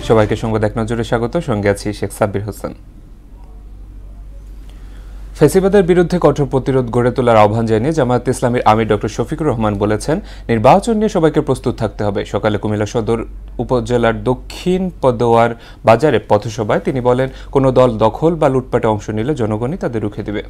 সবাইকে সংবাদ এক নজরে স্বাগত। সঙ্গে আছি শেখ সাব্বির হোসেন। ফ্যাসিবাদের বিরুদ্ধে কঠোর প্রতিরোধ গড়ে তোলার আহ্বান জানিয়ে জামায়াত ইসলামীর আমির ডক্টর শফিকুর রহমান বলেছেন, নির্বাচন নিয়ে সবাইকে প্রস্তুত থাকতে হবে। সকালে কুমিল্লা সদর উপজেলার দক্ষিণ পদোয়ার বাজারে পথসভায় তিনি বলেন, কোনো দল দখল বা লুটপাটে অংশ নিলে জনগণই তাদের রুখে দেবে।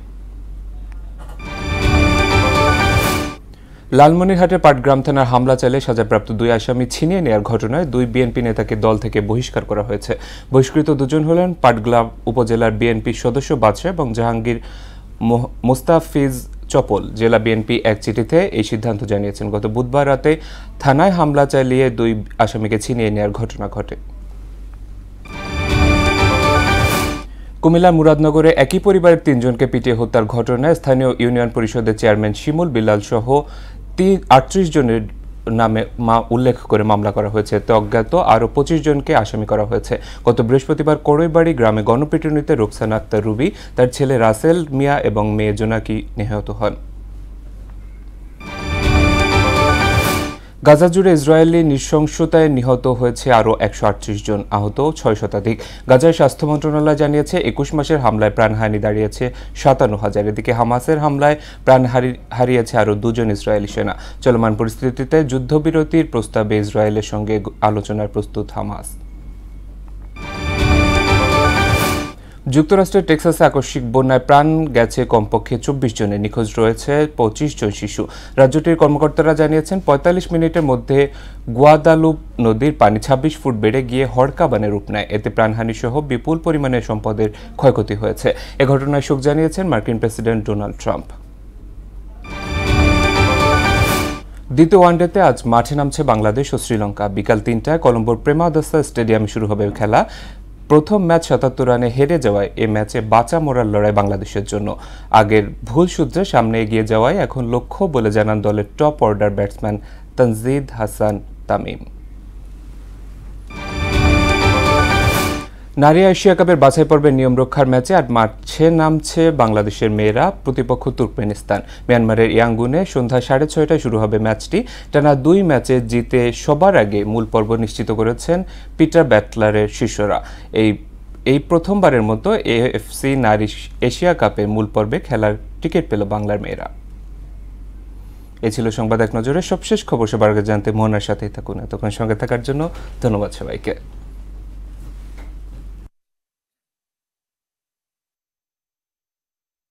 লালমনিরহাটের পাটগ্রাম থানার হামলা চালিয়ে সাজাপ্রাপ্ত 2 আসামি ছিনিয়ে নেওয়ার ঘটনায় 2 বিএনপি নেতাকে দল থেকে বহিষ্কার করা হয়েছে। বহিষ্কৃত দুজন হলেন পাটগ্রাম উপজেলার বিএনপির সদস্য বাদশা এবং জাহাঙ্গীর মোস্তাফিজ চপল। জেলা বিএনপি এক চিঠিতে এই সিদ্ধান্ত জানিয়েছেন। গত বুধবার রাতে থানায় হামলা চালিয়ে 2 আসামিকে ছিনিয়ে নেওয়ার ঘটনা ঘটে। কুমিল্লার মুরাদনগরে একই পরিবারের 3 জনকে পিটিয়ে হত্যার ঘটনায় স্থানীয় ইউনিয়ন পরিষদের চেয়ারম্যান শিমুল বিলাল সহ 38 জনের নামে উল্লেখ করে মামলা করা হয়েছে। এতে অজ্ঞাত আরও 25 জনকে আসামি করা হয়েছে। গত বৃহস্পতিবার করইবাড়ি গ্রামে গণপিটুনিতে রোকসানা আক্তার রুবি, তার ছেলে রাসেল মিয়া এবং মেয়ে জোনাকি নিহত হন। গাজা জুড়ে ইসরায়েলি নৃশংসতায় নিহত হয়েছে আরও 138 জন, আহত 6 শতাধিক। গাজার স্বাস্থ্য মন্ত্রণালয় জানিয়েছে 21 মাসের হামলায় প্রাণহানি দাঁড়িয়েছে 57,000। এদিকে হামাসের হামলায় প্রাণ হারিয়েছে আরও 2 জন ইসরায়েলি সেনা। চলমান পরিস্থিতিতে যুদ্ধবিরতির প্রস্তাবে ইসরায়েলের সঙ্গে আলোচনার প্রস্তুত হামাস। যুক্তরাষ্ট্রের টেক্সাসে আকস্মিক বন্যায় প্রাণ গেছে কমপক্ষে 24 জনের, নিখোঁজ রয়েছে 25 জন শিশু। রাজ্যটির কর্মকর্তারা জানিয়েছেন 45 মিনিটের মধ্যে গুয়াদালুপ নদীর পানি 26 ফুট বেড়ে গিয়ে হড়কাবানে রূপ নেয়। এতে প্রাণহানি সহ বিপুল পরিমাণের সম্পদের ক্ষয়ক্ষতি হয়েছে। এ ঘটনায় শোক জানিয়েছেন মার্কিন প্রেসিডেন্ট ডোনাল্ড ট্রাম্প। দ্বিতীয় ওয়ানডেতে আজ মাঠে নামছে বাংলাদেশ ও শ্রীলঙ্কা। বিকাল 3টায় কলম্বোর প্রেমাদাসা স্টেডিয়ামে শুরু হবে খেলা। প্রথম ম্যাচ 77 রানে হেরে যাওয়ায় এ ম্যাচে বাঁচা মরার লড়াই বাংলাদেশের জন্য। আগের ভুল সূত্রে সামনে এগিয়ে যাওয়াই এখন লক্ষ্য বলে জানান দলের top order batsman Tanzid Hasan Tamim. নারী এশিয়া কাপের বাছাই পর্বের নিয়ম রক্ষার ম্যাচে আজ মাঠে নামছে বাংলাদেশের মেয়েরা, প্রতিপক্ষ তুর্কমেনিস্তান। মিয়ানমারের ইয়াঙ্গুনে সন্ধ্যা 6:30টায় শুরু হবে ম্যাচটি। টানা 2 ম্যাচে জিতে সবার আগে মূল পর্ব নিশ্চিত করেছেন পিটার ব্যাটলারের শিষ্যরা। এই প্রথমবারের মতো এএফসি নারী এশিয়া কাপের মূল পর্বে খেলার টিকিট পেল বাংলার মেয়েরা। এই ছিল সংবাদ এক নজরে। সবশেষ খবর সবার আগে জানতে মোহনার সাথেই থাকুন। এতক্ষণ সঙ্গে থাকার জন্য ধন্যবাদ সবাইকে।